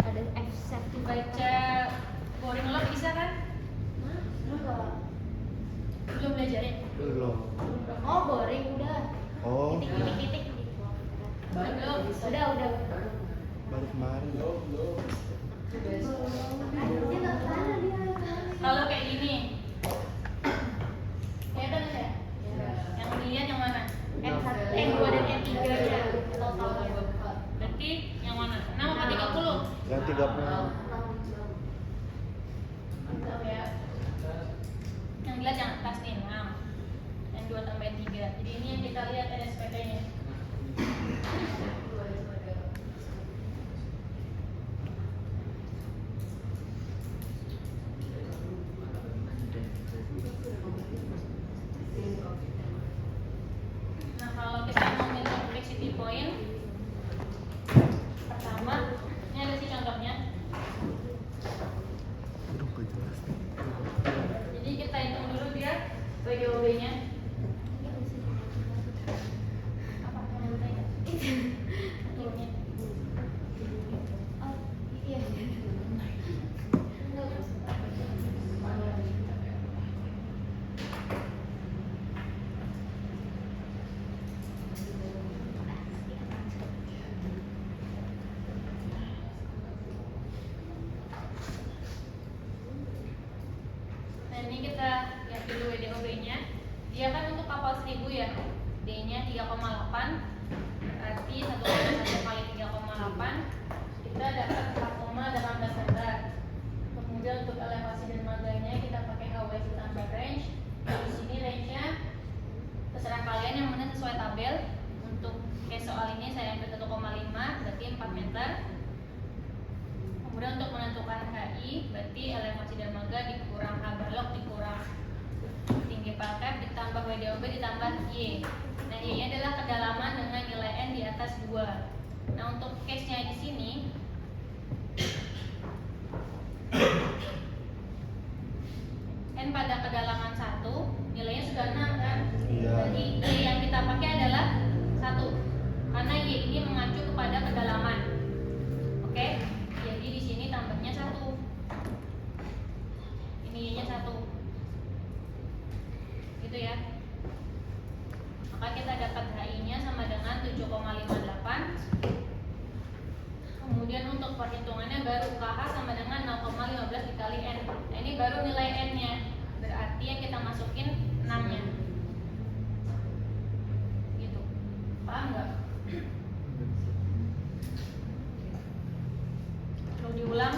Ada F safety Baca boring log bisa kan? Enggak. Belum belajarin? Belum. Oh, boring udah. Oh, Titik. Belum. Udah. baru kemarin. Kalau kayak gini, kelihatan nggak ya? Yang dilihat yang mana? N1, N2 dan N3 nya. totalnya. Berarti yang mana? 6 apa 30? Yang 30. Mantap ya. Yang dilihat yang atas nih 6. N2 tambah N3. Jadi ini yang kita lihat NSPT nya. Nah, kalau kita mau menghitung complexity point, pertama, ini ada sih contohnya. Jadi kita hitung dulu dia WDOB-nya. Apa yang bertanya? Turunnya. Oh, iya. Nah, ini kita lihat dulu WDOB-nya. Dia kan untuk kapal 1000 ya. D-nya 3,8. Berarti 1,1 kali 3,8 kita dapat 4,18 meter. Kemudian untuk elevasi dermaganya kita pakai HW tambah range. Di sini range-nya terserah kalian yang mana sesuai tabel. Untuk case soal ini saya ambil 1,5 berarti 4 meter. Kemudian untuk menentukan HI berarti elevasi dermaga dikurang H balok dikurang tinggi parket ditambah WDOB ditambah Y. Nah, Y-nya adalah kedalaman dengan nilai N di atas 2. Nah, untuk case-nya di sini N pada kedalaman 1 nilainya sudah 6 kan? Iya. Jadi Y yang kita pakai adalah 1 karena Y ini mengacu kepada kedalaman. Oke? Jadi di sini tambahnya 1. Ini Y-nya 1. Gitu ya. Maka kita dapat HI-nya sama dengan 7,58. Kemudian untuk perhitungannya baru KH sama dengan 0,15 dikali N. Nah, ini baru nilai N-nya. Berarti yang kita masukin 6-nya. Gitu. Paham nggak? Perlu diulang?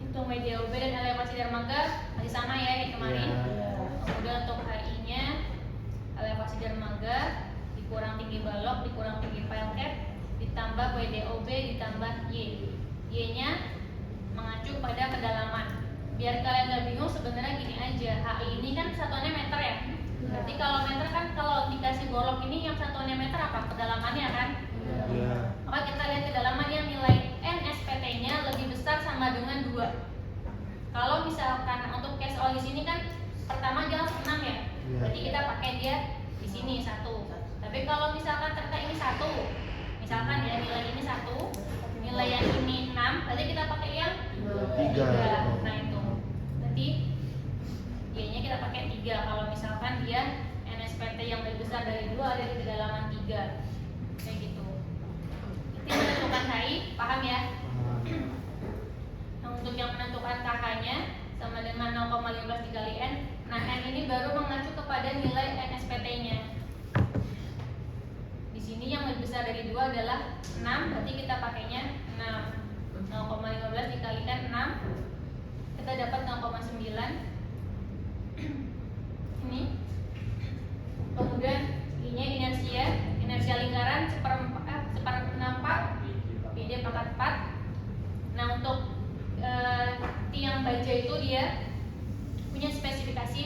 Hitung WDOB dan elevasi dermaga masih sama ya kayak kemarin. Iya. Kemudian untuk HI-nya elevasi dermaga dikurang tinggi balok dikurang tinggi pilot ditambah WDOB ditambah Y. Y-nya mengacu pada kedalaman. Biar kalian gak bingung sebenarnya gini aja. HI ini kan satuannya meter ya. Berarti kalau meter kan kalau dikasih golok ini yang satuannya meter apa? Kedalamannya kan? Iya. Maka kita lihat kedalaman yang nilai NSPT-nya lebih besar sama dengan 2. Kalau misalkan untuk case all di sini kan pertama dia langsung 6 ya. Iya. Berarti kita pakai dia di sini 1. Tapi kalau misalkan ternyata ini 1, misalkan ya nilai ini 1, nilai yang ini 6, berarti kita pakai yang 3. Nah, itu. Berarti Y-nya kita pakai 3 kalau misalkan dia NSPT yang lebih besar dari 2 ada di kedalaman 3. Kayak gitu. Itu menentukan HI, paham ya? Nah, untuk yang menentukan KH-nya sama dengan 0,15 dikali N. Nah, N ini baru mengacu kepada nilai NSPT-nya. Di sini yang lebih besar dari 2 adalah 6, berarti kita pakainya 6. 0,15 dikalikan 6 kita dapat 0,9. Ini. Kemudian I-nya inersia lingkaran seperempat PD pangkat 4. Nah, untuk tiang baja itu dia punya spesifikasi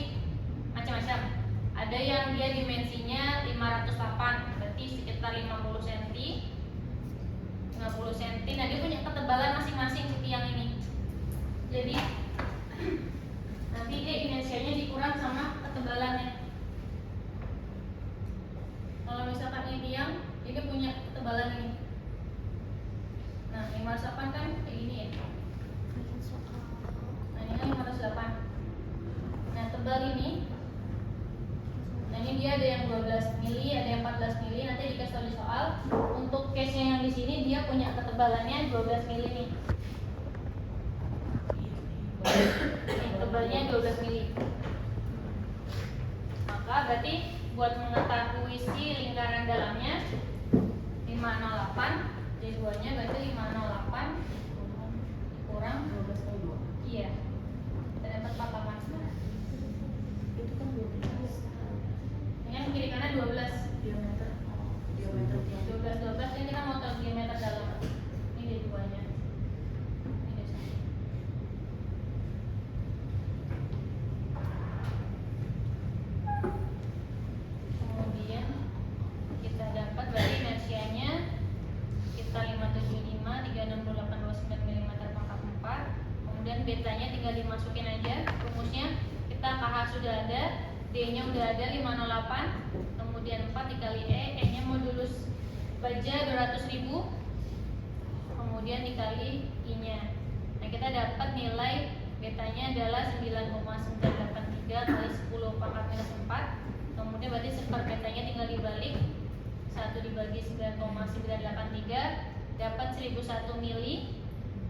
macam-macam. Ada yang dia dimensinya 508, berarti sekitar 50 cm. 50 cm. Nah, dia punya ketebalan masing-masing si tiang ini. Jadi nanti dia inersianya dikurang sama ketebalannya. Kalau misalkan ini tiang, ini punya ketebalan ini. Nah 508 kan kayak gini ya. Nah ini kan 508. Nah tebal ini. Nah ini dia ada yang 12 mili, ada yang 14 mili. Nanti dikasih tahu di soal. Untuk case-nya yang di sini dia punya ketebalannya 12 mili nih. Ini tebalnya 12 mili. Maka berarti buat mengetahui si lingkaran dalamnya 508, J2-nya berarti 508 kurang 12 iya. Kita dapat 48. Itu kan 12. Ini kan kiri kanan 12. Diameter. 12 ini kita mau tahu diameter dalam. Ini J2-nya. Ini D1. Kemudian kita dapat berarti inersianya kita 575 362829 mm pangkat 4. Kemudian betanya tinggal dimasukin aja rumusnya. Kita KH sudah ada, D-nya udah ada 508, kemudian 4 dikali E-nya modulus baja 200.000, kemudian dikali I-nya. Nah kita dapat nilai betanya adalah 9,983 kali 10 pangkat minus 4. Kemudian berarti seper betanya tinggal dibalik, 1 dibagi 9,983 dapat 1001 mili.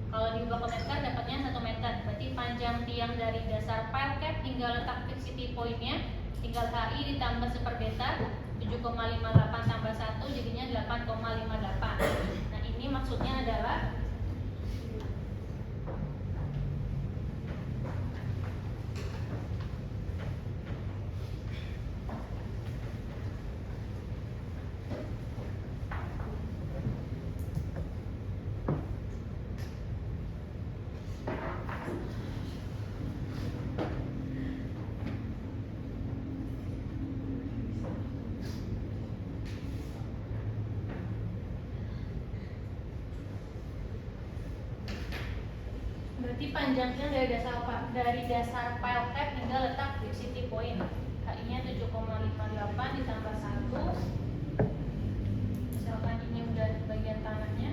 Kalau diubah ke meter dapatnya 1 meter. Berarti panjang tiang dari dasar pile cap hingga letak fixity point-nya tinggal HI ditambah seper beta 7,58 tambah 1 jadinya 8,58. Nah ini maksudnya adalah panjangnya dari dasar pile cap hingga letak fixity point. HI-nya 7,58 ditambah 1. Misalkan ini udah bagian tanahnya.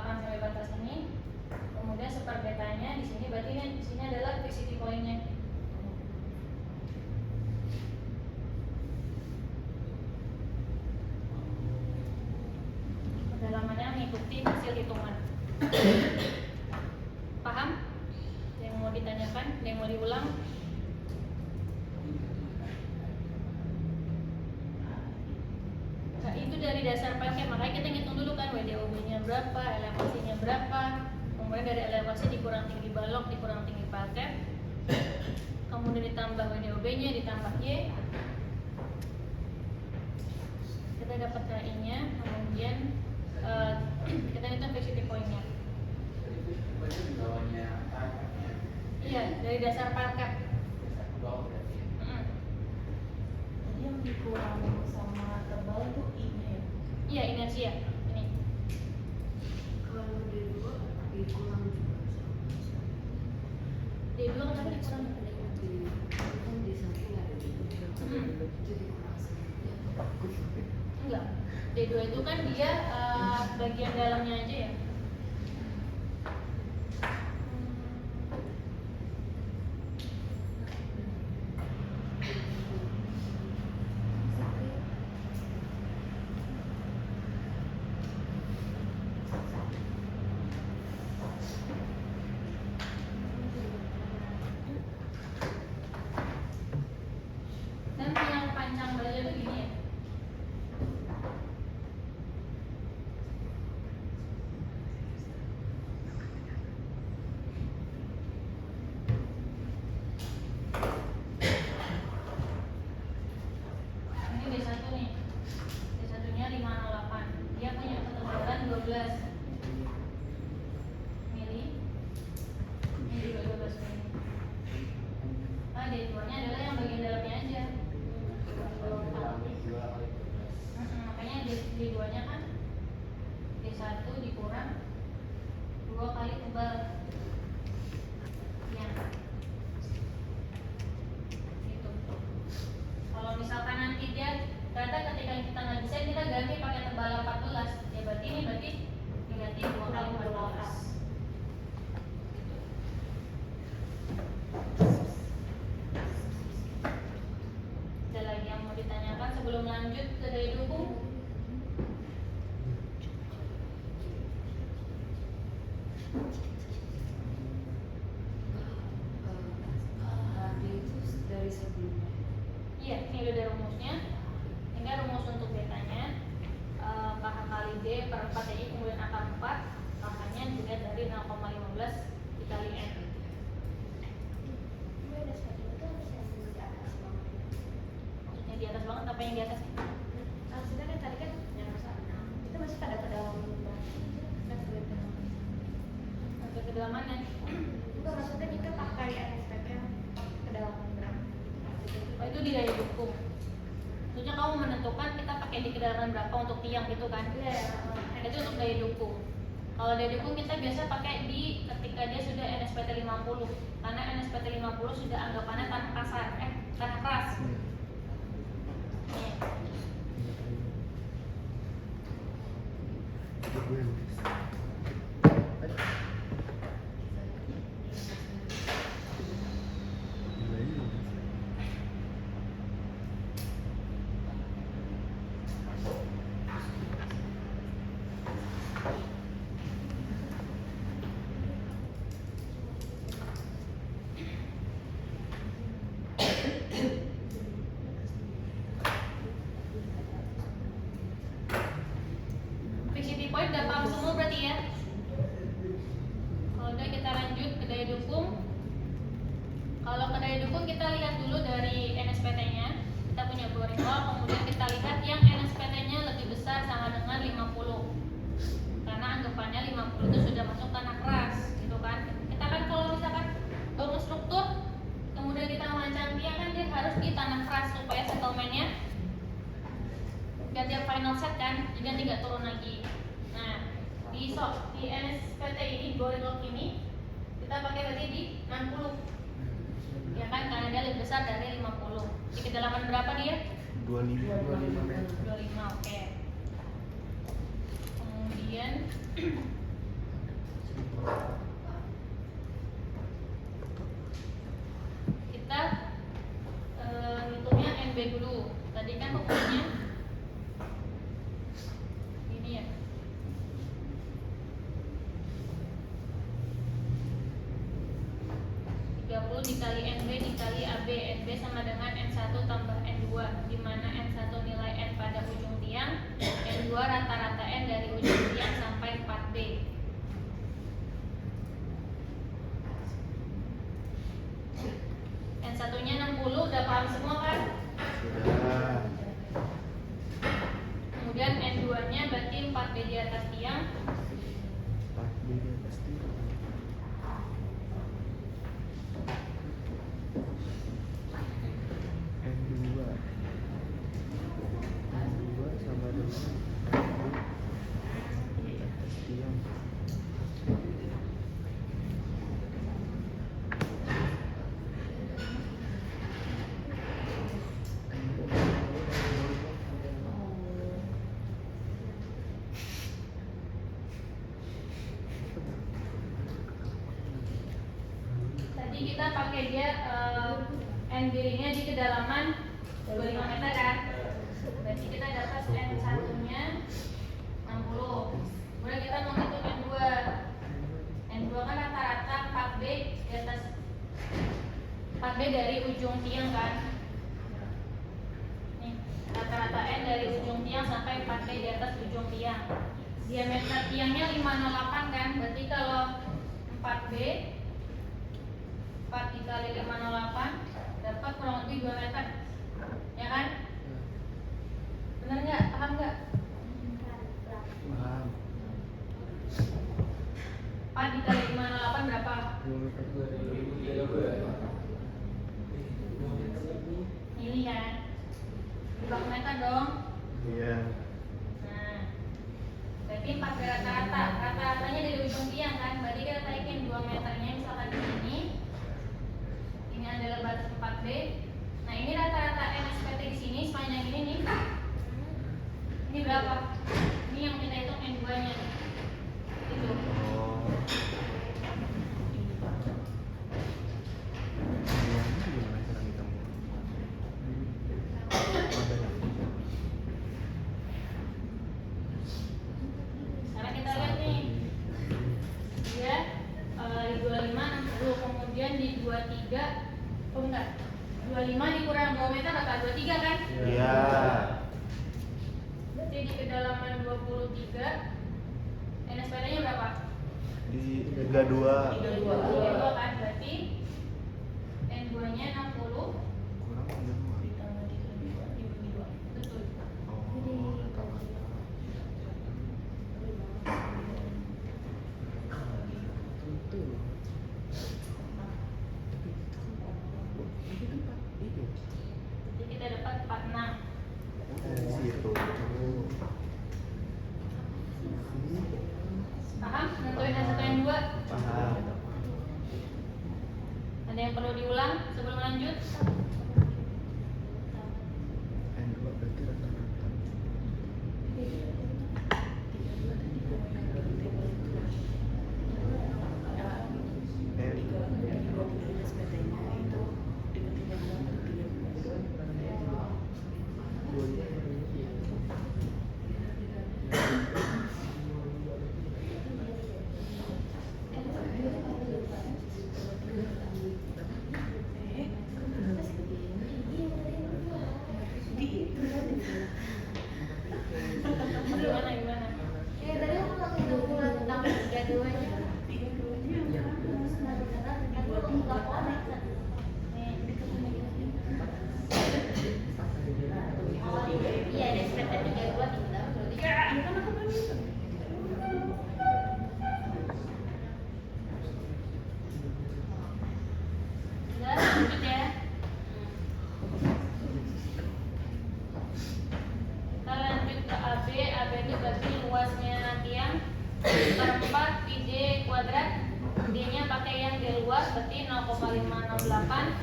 Sampai batas ini, kemudian seper betanya di sini, berarti ini di sini adalah fixity point-nya. Kedalamannya mengikuti hasil hitungan. Paham? Ada yang mau ditanyakan? Ada yang mau diulang? Nah, itu dari dasar paket, makanya kita ngitung dulu kan WDOB-nya berapa, elevasinya berapa, kemudian dari elevasi dikurang tinggi balok, dikurang tinggi paket, kemudian ditambah WDOB-nya, ditambah Y, kita dapat KI-nya, kemudian kita hitung fixity point-nya. Iya, dari dasar paket. Jadi yang dikurangi sama tebal itu I-nya ya? Iya, inersia ya. Ini. Kalau D2 dikurang juga sama. D2 kan tadi dikurang. Kan D1 nggak ada D2. Jadi kurang sedikit. Enggak. D2 itu kan dia bagian dalamnya aja ya. Dan yang panjang baja itu gini ya. Ini D1 nih. D1-nya 508. Dia punya ketebalan 12. 1 dikurang 2 kali tebal tiang. Gitu. Kalau misalkan nanti dia ternyata ketika kita nggak bisa kita ganti pakai tebal 14, ya berarti ini diganti 2 kali 14. Ada lagi yang mau ditanyakan sebelum lanjut ke daya dukung? Dari sebelumnya. Iya, ini udah ada rumusnya. Ini rumus untuk betanya. KH kali D per 4 DI kemudian akar 4. KH-nya dilihat dari 0,15 dikali N. Maksudnya di atas banget apa yang di atas? Maksudnya kan tadi kan yang sana itu masih pada kedalaman Sampai ke dalam mana? bukan, maksudnya kita pakai NSPT kedalaman berapa? Oh, itu di daya dukung. Maksudnya kamu menentukan kita pakai di kedalaman berapa untuk tiang gitu kan? Iya. Itu untuk daya dukung. Kalau daya dukung kita biasa pakai di ketika dia sudah NSPT 50. Karena NSPT 50 sudah anggapannya tanah kasar, tanah keras. Nih. Fixity point udah paham semua berarti ya? Kalau udah kita lanjut ke daya dukung. Kalau ke daya dukung kita lihat dulu dari NSPT-nya. Kita punya boring wall, kemudian kita lihat yang NSPT-nya lebih besar sama dengan 50. Karena anggapannya 50 itu sudah masuk tanah keras, gitu kan? Kita kan kalau misalkan bangun struktur, kemudian kita merancang tiang kan dia harus di tanah keras supaya settlement-nya biar dia final set kan, jadi tidak turun lagi. Nah, di NSPT ini, boring lock ini kita pakai berarti di 60, ya kan, karena dia lebih besar dari 50. Di kedalaman berapa dia? 25 meter. 25, oke. Kemudian kita hitungnya NB dulu. Tadi kan hukumnya ini ya. 30 dikali NB dikali AB. NB sama dengan N1 tambah N2, di mana N1 nilai N pada ujung tiang, N2 rata-rata N dari ujung tiang sampai 4B. N1-nya 60, udah paham semua kan? Sudah. Kemudian N2-nya berarti 4B di atas tiang. 4B di atas tiang. N2 sama dengan 4B di atas tiang. Tadi kita pakai dia NB-nya di kedalaman 25 meter kan? Berarti kita dapat N1-nya 60. Kemudian kita mau hitung N2. N2 kan rata-rata 4B di atas 4B dari ujung tiang kan? Nih, rata-rata N dari ujung tiang sampai 4B di atas ujung tiang. Diameter tiangnya 508 kan? Berarti kalau 4B 4 dikali 508 dapat kurang lebih 2 meter, ya kan? Bener nggak? Paham nggak? Paham. 4 dikali 508 berapa? 2 Ini kan? 2 meter dong. Iya. Nah, berarti Tapi pakai rata-rata. Rata-ratanya dari ujung tiang kan. Berarti kita tarikin 2 meternya misalkan di sini. Ini adalah batas 4B. Nah, ini rata-rata NSPT di sini sepanjang ini nih. Ini berapa? Ini yang kita hitung N2-nya. Itu. Oh. Uangnya gimana cara ngitungnya? Ada ya? Sekarang kita lihat nih. Dia di 25 60, kemudian di 23 oh enggak. 25 dikurang 2 meter berapa? 23 kan? Iya. Berarti di kedalaman 23 NSPT-nya berapa? Di 32 32 kan? Berarti N2-nya 60. kurang 32. Ditambah 32 dibagi 2. Betul. Oh, rata-rata. Tentu. Tapi itu tempat itu. Jadi kita dapat 46. Dari situ. Paham? Nentuin N1 N2. Paham. Ada yang perlu diulang sebelum lanjut? N2 berarti rata-rata. Gimana gimana? Tadi aku langsung ngomong tentang 32-nya. Iya, ada sekitar 32 tinggal 23. Udah lanjut ya. Kita lanjut ke AB. AB itu berarti luasnya tiang per 4 PJ kuadrat. D-nya pakai yang D luas berarti 0,568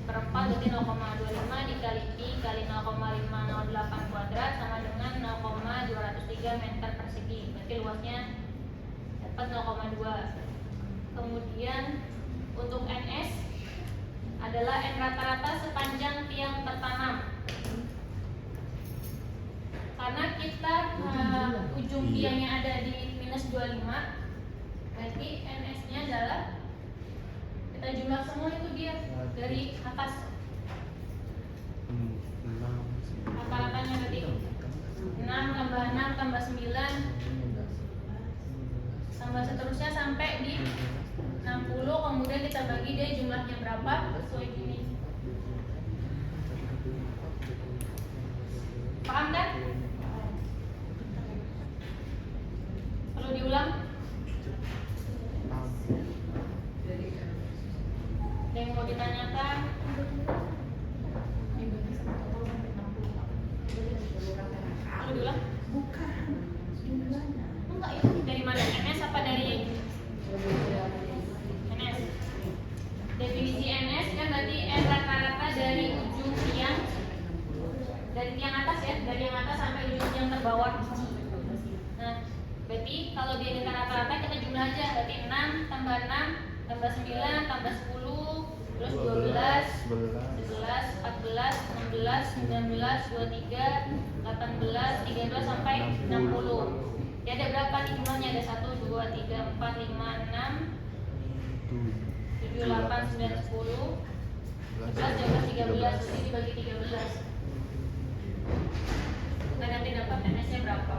per 4 berarti 0,25 dikali Pi kali 0,508 kuadrat sama dengan 0,203 meter persegi. Berarti luasnya dapat 0,2. Kemudian untuk NS adalah N rata-rata sepanjang tiang tertanam. Karena kita ujung tiangnya ada di minus 25, berarti NS-nya adalah kita jumlah semua itu dia dari atas. Rata-ratanya berarti 6 tambah 6 tambah 9 tambah seterusnya sampai di 60, kemudian kita bagi dia jumlahnya berapa sesuai gini. Paham kan? Perlu diulang? Ada yang mau ditanyakan? Perlu diulang? Enggak, ini dari mana? NS apa dari NS? Definisi NS kan berarti N rata-rata dari ujung tiang, dari tiang atas ya, dari yang atas sampai ujung tiang terbawah. Nah, berarti kalau dia dengan rata-rata kita jumlah aja, berarti 6 tambah 6 tambah 9 tambah 10 terus 12 11 14 16 19 23 18 13 sampai 60. Ya ada berapa nih jumlahnya? Ada 1 2 3 4 5 6 7 8 9 10 11 12 13, jadi dibagi 13. Kita nanti dapat NS-nya berapa?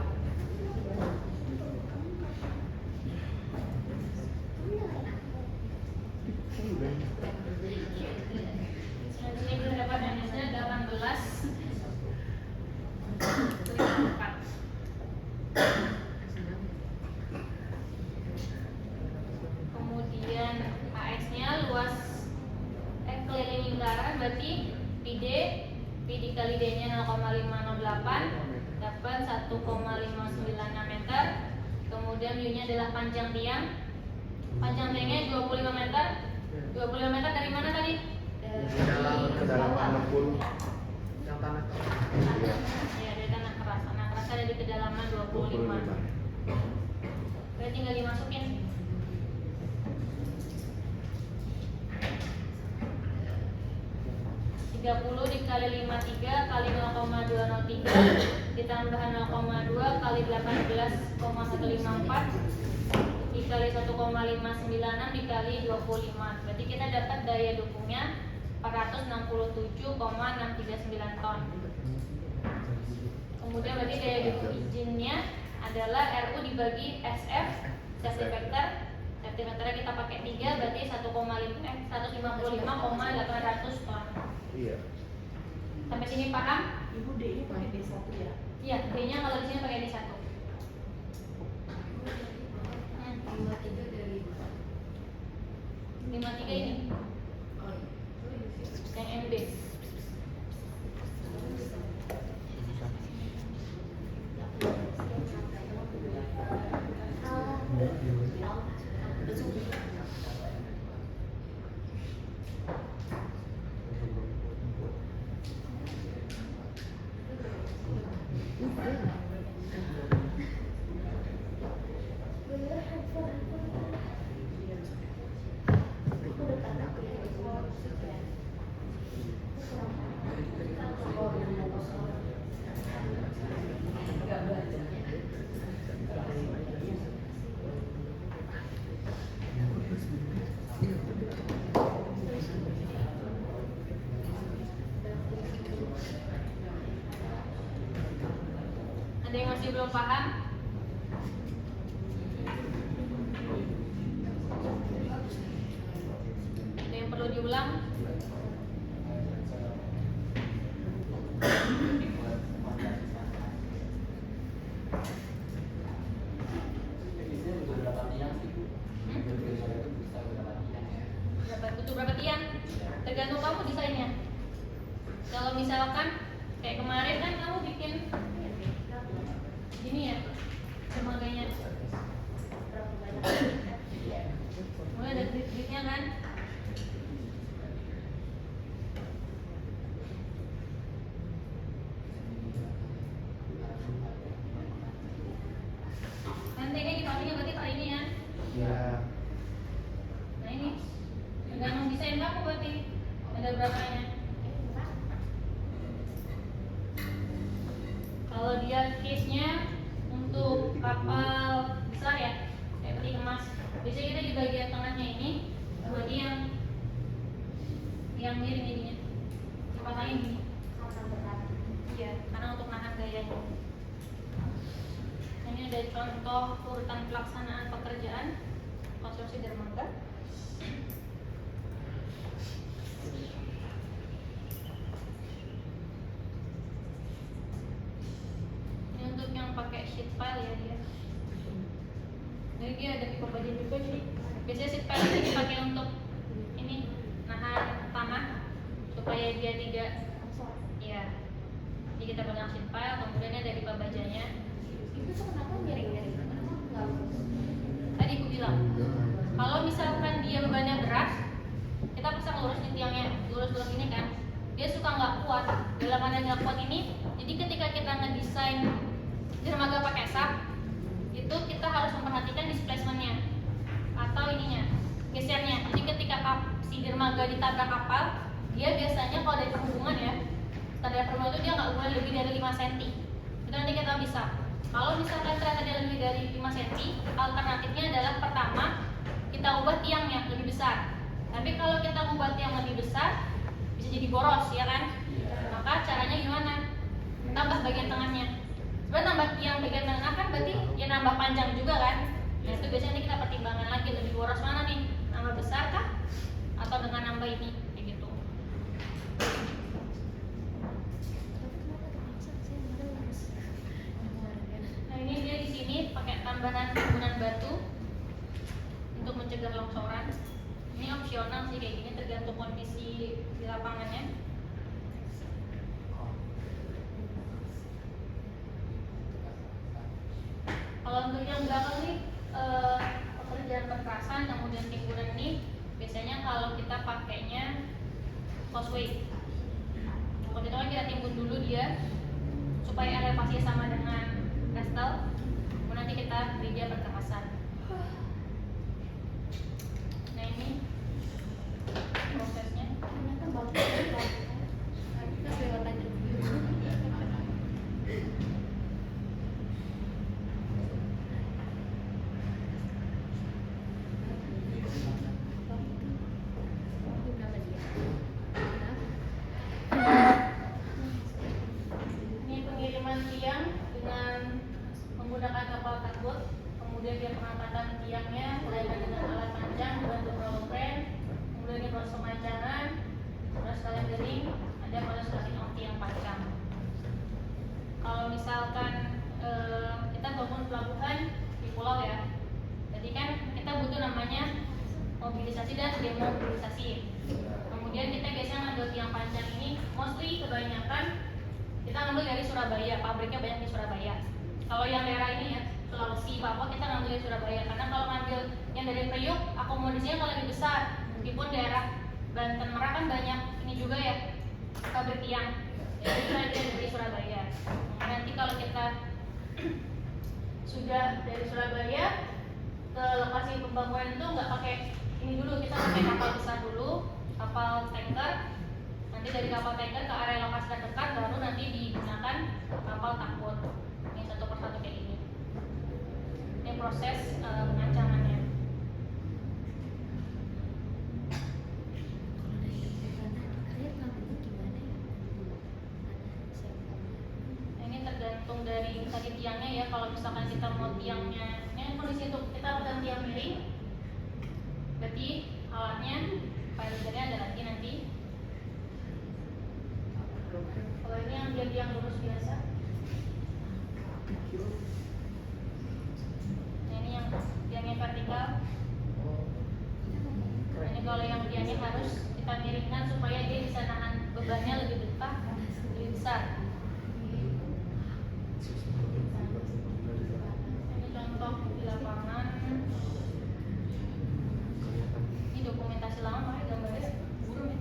Selanjutnya kita dapat NS-nya 18 4. Kemudian AX-nya luas keliling lingkaran berarti PD dikali D-nya 0,508 dapat 1,596 meter. Kemudian view-nya adalah panjang tiang. Panjang tiangnya 25 meter. 25 meter dari mana tadi? Di dalam kedalaman 60. Yang tanah. Iya. Ya, dari tanah keras. Tanah keras ada di kedalaman 25. 25. Berarti tinggal dimasukin. 30 dikali 53 kali 0,203 ditambah 0,2 kali 18,154 dikali 1,596 dikali 25. Berarti kita dapat daya dukungnya 467,639 ton. Kemudian berarti daya dukung izinnya adalah RU dibagi SF safety factor. Safety factornya kita pakai 3 berarti 155,800 ton. Iya. Sampai sini paham? Ibu D-nya pakai D1 ya? Iya, D-nya kalau di sini pakai D1. 53 dari 53 ini oh iya. yang MB. Ada yang masih belum paham? Ada yang perlu diulang? Berapa tiang? Tergantung kamu desainnya. Kalau misalkan kayak kemarin kan kamu bikin gini ya, semaganya. Mulai ada grid-gridnya kan? Nanti ini dipastinya berarti kayak ini ya. Iya. Nah ini tergantung desain kamu berarti ada berapanya. Kalau dia case-nya untuk kapal besar ya, kayak peti kemas, biasanya kita di bagian tengahnya ini berarti yang miring ininya dipasangin gini. Iya, karena untuk nahan gayanya. Ini ada contoh urutan pelaksanaan pekerjaan konstruksi dermaga. Ini untuk yang pakai sheet pile ya dia. Jadi dia ada pipa baja juga jadi biasanya sheet pile ini dipakai untuk ini nahan tanah supaya dia tidak ya. Jadi kita pegang sheet pile kemudian ada pipa bajanya. Itu tuh kenapa miring dari mana? Enggak lurus. Tadi aku bilang kalau misalkan dia bebannya berat kita pasang lurus di tiangnya lurus-lurus ini kan dia suka nggak kuat. Dalam keadaan nggak kuat ini jadi ketika kita ngedesain dermaga pakai sub itu kita harus memperhatikan displacementnya atau ininya gesernya. Jadi ketika si dermaga ditabrak kapal dia biasanya kalau dari perhubungan ya standar perhubungan itu dia nggak boleh lebih dari 5 cm. Itu nanti kita bisa. Kalau misalkan ternyata dia lebih dari 5 cm, alternatifnya adalah pertama kita ubah tiangnya lebih besar. Tapi kalau kita ubah tiang lebih besar, bisa jadi boros ya kan? Maka caranya gimana? Tambah bagian tengahnya. Sebenarnya nambah tiang bagian tengah kan berarti ya nambah panjang juga kan? Nah itu biasanya kita pertimbangkan lagi lebih boros mana nih? Nambah besar kah? Atau dengan nambah ini? Kayak gitu. Nah ini dia di sini pakai tambahan timbunan batu untuk mencegah longsoran. Ini opsional sih kayak gini tergantung kondisi di lapangannya. Kalau Kalau untuk yang belakang nih pekerjaan perkerasan kemudian timbunan ini biasanya kalau kita pakainya crossway. Kalau kita kan kita timbun dulu dia supaya elevasinya sama dengan restel, kemudian nanti kita beri dia perkerasan. Nah ini prosesnya. Ternyata bagus kan. Kita kelewatan review. Ini pengiriman tiang dengan menggunakan kapal tugboat, kemudian dia pengangkatan tiangnya berkaitan dengan alat panjang dibantu perahu crane, kemudian dia proses pemancangan, proses calendering, ada proses rakit tiang panjang. Kalau misalkan kita bangun pelabuhan di pulau ya, jadi kan kita butuh namanya mobilisasi dan demobilisasi. Kemudian kita biasanya ngambil tiang panjang ini, mostly kebanyakan kita ngambil dari Surabaya, pabriknya banyak di Surabaya. Kalau yang daerah ini ya, Sulawesi, Papua kita ngambil dari Surabaya. Karena kalau ngambil yang dari Priuk, akomodasinya kalau lebih besar. Meskipun daerah Banten Merak kan banyak ini juga ya, pabrik tiang. Jadi kita dari Surabaya. Nanti kalau kita sudah dari Surabaya ke lokasi pembangunan itu nggak pakai ini dulu, kita pakai kapal besar dulu, kapal tanker. Nanti dari kapal tanker ke area lokasi terdekat baru nanti digunakan kapal tugboat. Ini satu persatu kayak ini. Ini proses pengancamannya. Nah, ini tergantung dari tadi tiangnya ya. Kalau misalkan kita mau tiangnya, ini kondisi untuk kita pasang tiang miring, berarti alatnya pilihannya ada lagi nanti. Kalau ini yang dia tiang lurus biasa. Nah, ini yang tiangnya vertikal. Nah, ini kalau yang tiangnya harus kita miringkan supaya dia bisa nahan bebannya lebih besar, lebih besar. Ini contoh di lapangan. Ini dokumentasi lama makanya gambarnya burung ya.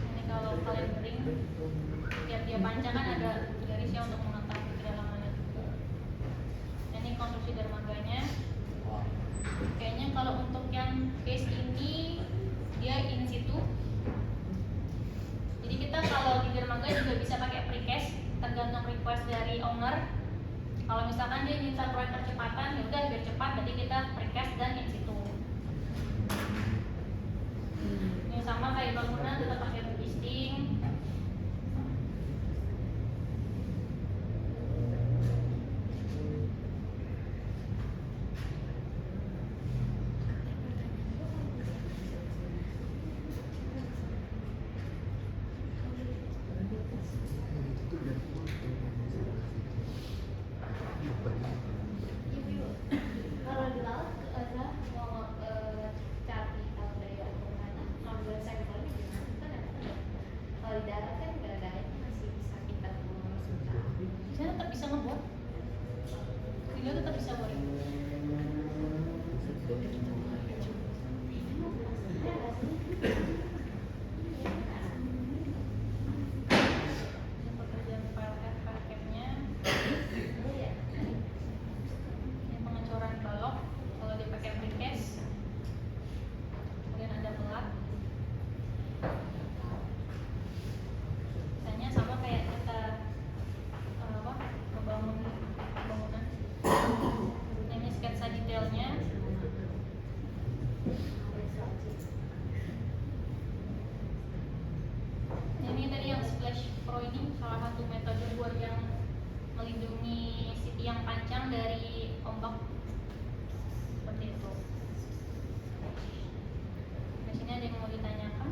Ini kalau kalian bering, tiap dia panjang kan ada garisnya untuk mengetahui kedalamannya. Ini konstruksi dermaganya. Kayaknya kalau untuk yang case ini dia in situ. Jadi kita kalau di dermaga juga bisa pakai precast, tergantung request dari owner. Kalau misalkan dia minta proyek percepatan, ya udah biar cepat, jadi kita precast dan in situ. Ini sama kayak bangunan, tetap pakai bisting. Kalau di laut ada mau cari tahu dari mana ngambil sampelnya gimana kita dapat. Kalau di darat kan nggak ada itu masih bisa kita konsultasi. Saya tetap bisa ngebuat. Video tetap bisa buat. Ini pekerjaan PLF-nya. Ini pengecoran balok kalau dia pakai precast. Kemudian ada pelat. Misalnya sama kayak kita membangun bangunan. Nah, ini sketsa detailnya. Ini tadi yang splash pro ini salah satu metode buat yang melindungi si tiang panjang dari ombak seperti itu. Di sini ada yang mau ditanyakan?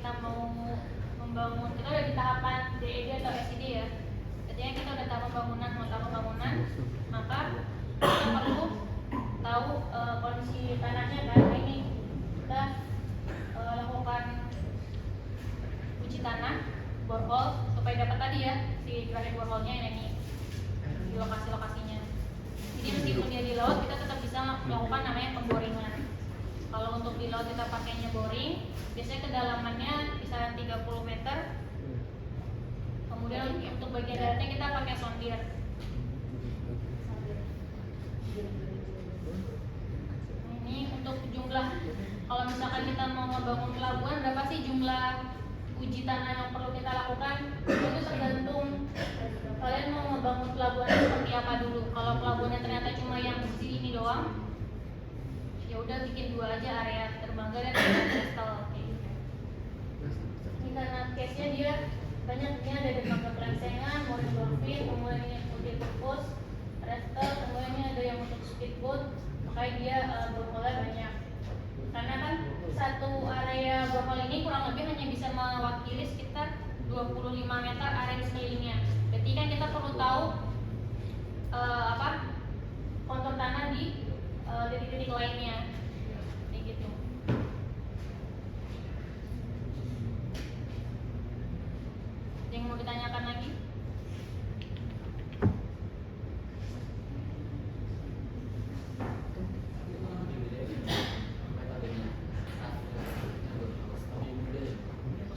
kita mau membangun, kita udah di tahapan DED atau SED ya. Ketika kita udah tahap pembangunan, mau tahap pembangunan, maka kita perlu tahu kondisi tanahnya kan. Nah, ini kita lakukan uji tanah, borehole supaya dapat tadi ya si grafik borehole-nya ini di lokasi-lokasinya. Jadi meskipun dia di laut, kita tetap bisa melakukan namanya pemboringan. Kalau untuk di laut kita pakainya boring, biasanya kedalamannya bisa 30 meter. Kemudian untuk bagian daratnya kita pakai sondir. Nah, ini untuk jumlah, kalau misalkan kita mau membangun pelabuhan, berapa sih jumlah uji tanah yang perlu kita lakukan? Itu tergantung kalian mau membangun pelabuhan seperti apa dulu. Kalau pelabuhannya ternyata cuma yang di ini doang, ya udah bikin 2 aja, area terbangga dan area coastal. Ini karena case-nya dia banyak, ini ada dermaga pelencengan, mooring dolphin, kemudian ini multi-purpose, restel, kemudian ini ada yang untuk speedboat, makanya dia borehole banyak. Karena kan satu area borehole ini kurang lebih hanya bisa mewakili sekitar 25 meter area di sekelilingnya. Berarti kan kita perlu tahu kontur tanah di titik-titik lainnya, kayak gitu. Yang mau ditanyakan lagi?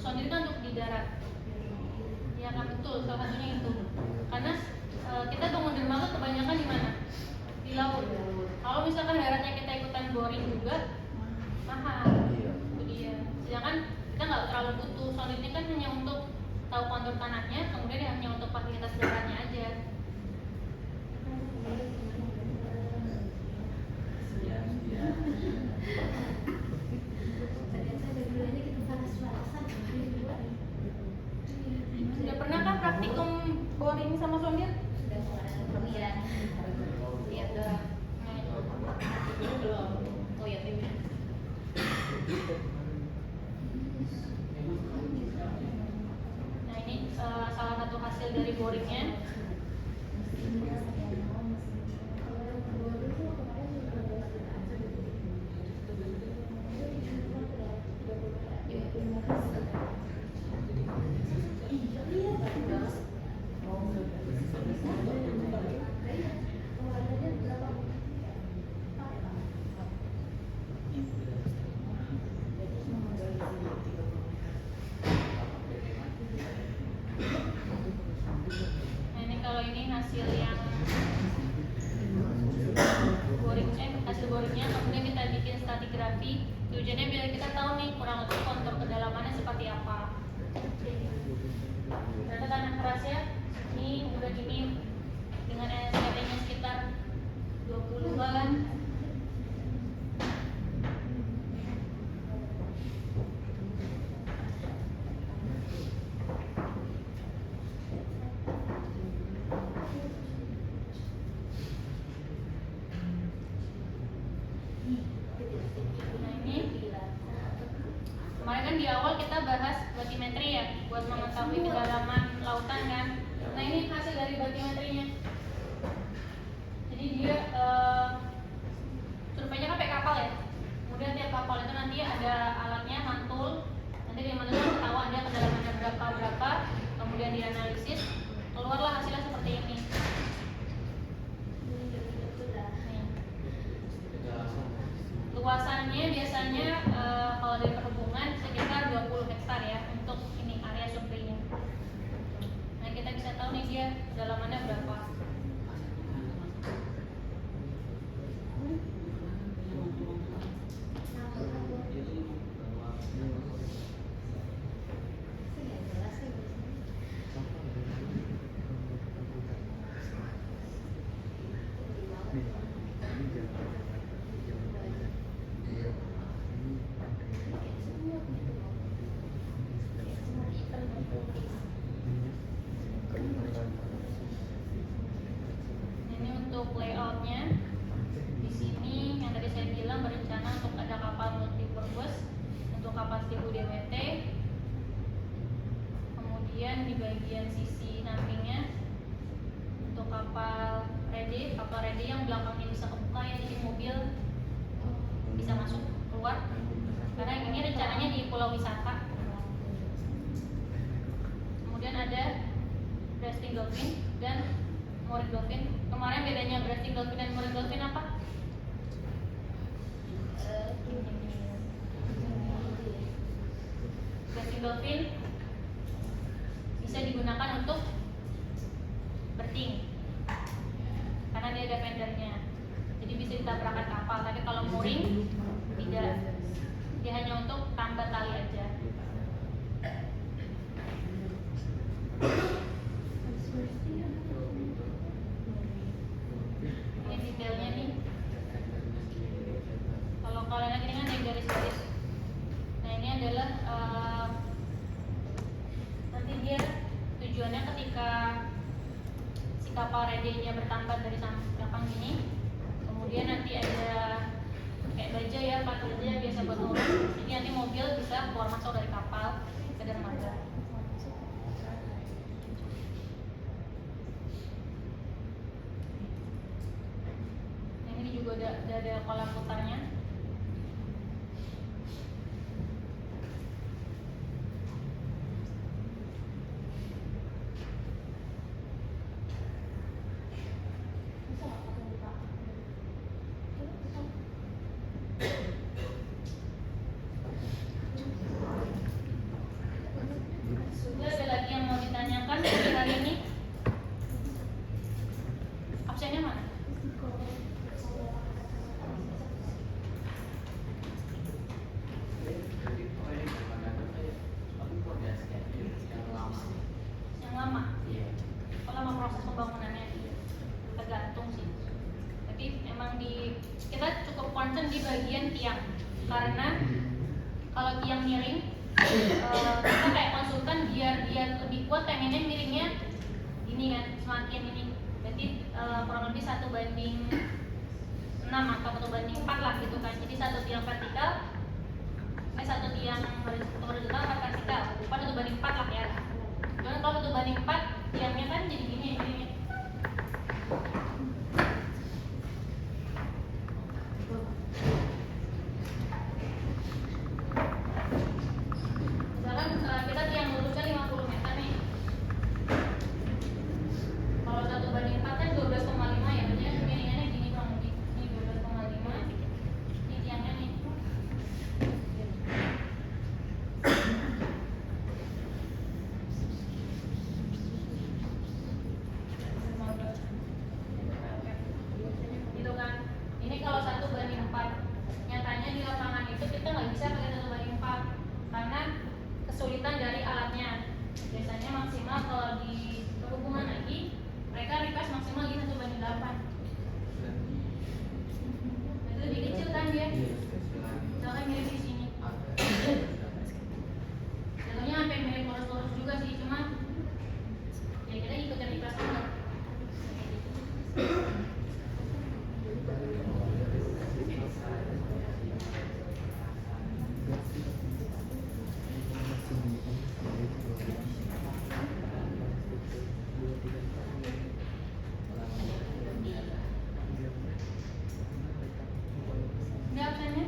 Sondir kan untuk di darat. Ya kan, betul, salah satunya itu. Karena kita bangun dermaga kebanyakan di mana? Di laut. Kalau misalkan daratnya kita ikutan boring juga, mahal. Itu dia. Sedangkan kita nggak terlalu butuh. Sondirnya kan hanya untuk tahu kontur tanahnya, kemudian hanya untuk fasilitas daratnya aja. Sudah pernah kan praktikum boring sama sondir? Iya. Lihat doang. Belum. Oh ya, tim. Nah, ini salah satu hasil dari boringnya. Nah, ini kalau ini hasil yang hasil boringnya, kemudian kita bikin stratigrafi. Tujuannya biar kita tahu nih kurang lebih kontur kedalamannya seperti apa. Ternyata tanah kerasnya ini udah gini dengan SKT-nya sekitar 20-an. Nah, ini kemarin kan di awal kita bahas batimetri ya, buat mengetahui kedalaman lautan kan. Nah, ini hasil dari batimetrinya. Jadi dia surveinya kan pakai kapal ya. Kemudian tiap kapal itu nanti ada alatnya, mantul. Nanti di mantul itu ketahuan dia kedalamannya berapa, kemudian dianalisis, keluarlah hasilnya seperti ini. Nih. Luasannya biasanya kalau dari perhubungan sekitar 20 hektar ya untuk ini area surveinya. Nah, kita bisa tahu nih dia kedalamannya berapa. Ini untuk layoutnya. Di sini yang tadi saya bilang berencana untuk ada kapal multipurpose untuk kapasitas DWT. kemudian di bagian sisi sampingnya untuk kapal rede yang belakangnya bisa kebuka ya, jadi mobil bisa masuk keluar karena ini rencananya di pulau wisata. Kemudian ada breasting dolphin dan mooring dolphin. Kemarin bedanya breasting dolphin dan mooring dolphin apa? Breasting dolphin bisa digunakan untuk berting karena dia ada fendernya, jadi bisa ditabrakkan kapal. Tapi kalau mooring tidak, dia hanya untuk tambah tali aja. Ini detailnya nih. Kalau kalian lihat ini kan ada garis-garis. Nah ini adalah nanti dia tujuannya ketika si kapal redenya bertambat dari belakang gini, kemudian nanti ada kayak baja ya, plat baja biasa buat nurun. Jadi nanti mobil bisa keluar masuk dari kapal ke dermaga. Nah, ini juga udah ada kolam putarnya. Ada lagi yang mau ditanyakan hari ini? Absennya mana? Yang lama? Kalau lama proses pembangunannya tergantung sih. Tapi emang kita cukup concern di bagian tiang karena kalau tiang miring kita kayak konsultan biar lebih kuat, pengennya miringnya ini kan, semakin ini berarti kurang lebih 1:6 atau 1:4 lah gitu kan. Jadi satu tiang vertikal satu tiang horizontal 4 vertikal, 1:4 lah ya. Cuman kalau 1:4 tiangnya kan jadi gini ini. Misalkan kita tiang lurusnya 50 meter nih. Kalau 1:4 kan 12,5 ya, berarti kan miringannya gini kurang lebih. Ini 12,5. Ini tiangnya nih. Gitu kan. Ini kalau 1:4. Nyatanya di lapangan itu kita nggak bisa pakai 1:4 karena kesulitan dari alatnya. Biasanya maksimal kalau di perhubungan lagi mereka request maksimal di 1:8. Itu lebih kecil kan dia. Misalkan mirip di sini. Jatuhnya sampai mirip lurus-lurus juga sih, cuma ya kita ikutin request aja. Udah absennya?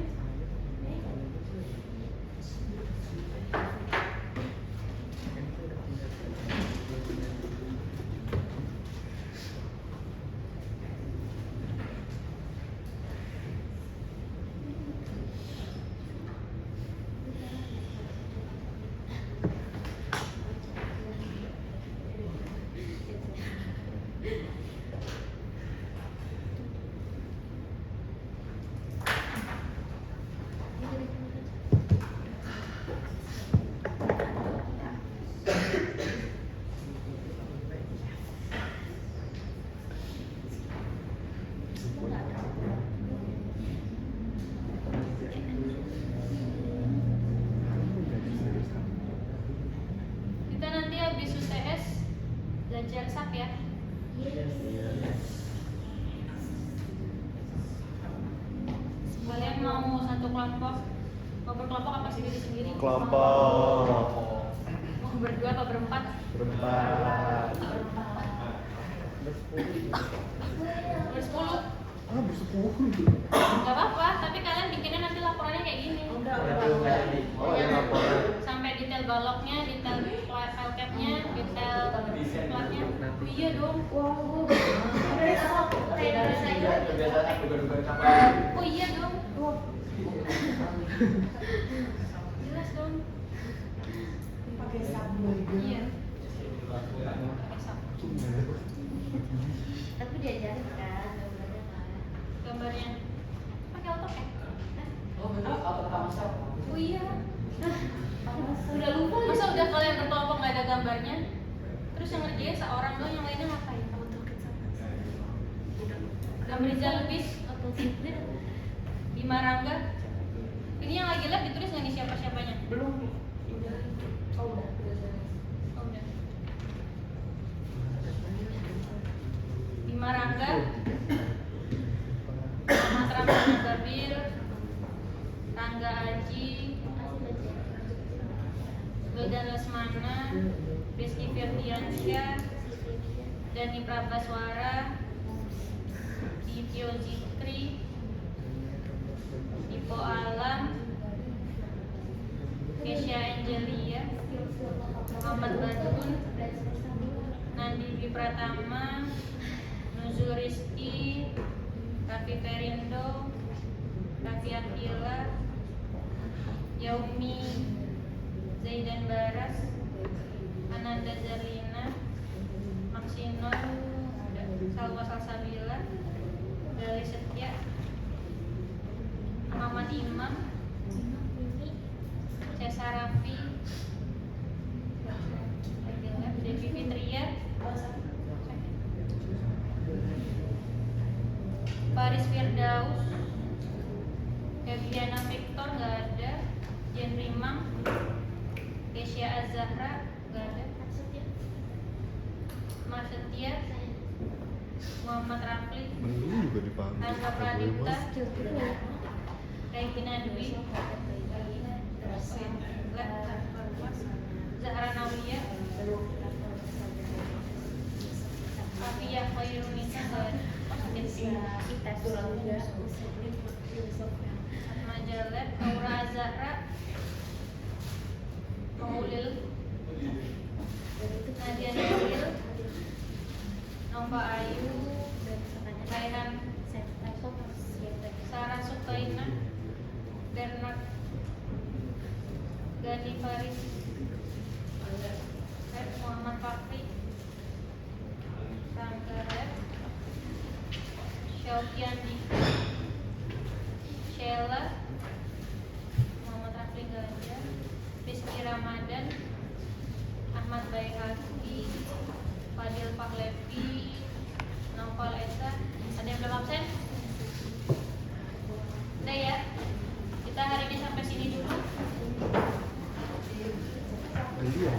Kita nanti habis UTS belajar SAP ya. Kalian mau satu kelompok? Mau berkelompok apa sendiri-sendiri? Kelompok. Mau berdua apa berempat? Berempat. Bersepuluh. Ah, bersepuluh. Gak apa-apa, tapi kalian bikinnya nanti laporannya kayak gini. Oh, ada laporan. Sampai detail baloknya, detail file capnya, detail platnya. Iya dong. Wow, Oh iya dong. Jelas dong. pakai sabun. Iya. Pakai sabun. Tapi diajarin kan gambarnya kan. Gambarnya pakai AutoCAD. Auto Oh iya. Udah lupa ya? Masa udah kalian berkelompok nggak ada gambarnya? Terus yang ngerjain seorang doang, yang lainnya ngapain? Gambar Rizal Lubis, Bima Rangga. Ini yang lagi live ditulis nggak nih siapa-siapanya? Belum. Udah. Oh, udah. Oh, udah. Bima Rangga, Ahmad Rahman Babil, Rangga Aji, Wildan Lesmana, Rizky Firdiansyah, Dani Prabaswara, Divyo Zikri, Ipo Alam, Kesha Angelia, Muhammad Badun, Nandi Dwi Pratama, Nuzul Rizky, Raffi Perindo, Raffi Akila, Yaumi Zaidan Baras, Ananda Zarlina, Maksinoy, Salwa Salsabila, Dali Setia, Muhammad Imam, Cesar Raffi, Devi Fitria, Faris Firdaus, Febiana Victor nggak ada, Jen Rimang, Kesya Azahra nggak ada, Mas Setia, Muhammad Rafli, Mendung juga dipanggil. Angga Pradipta, Regina Dwi, Zahra Nawiyah, Afiyah Khairunisa nggak ada. Majalah Aura Azahra, Maulil, Nadia Nuril, Nova Ayu, Raihan, Sarah Sukaina, Bernard, Gani Faris, Muhammad Fakri, Rangga Rep, Syaukian Dika, Sheila, Muhammad Rafli Gajah, Rizky Ramadan, Ahmad Baihaqi, Fadil Pahlevi, Naufal Esa. Ada yang belum absen? Udah ya? Kita hari ini sampai sini dulu. Iya.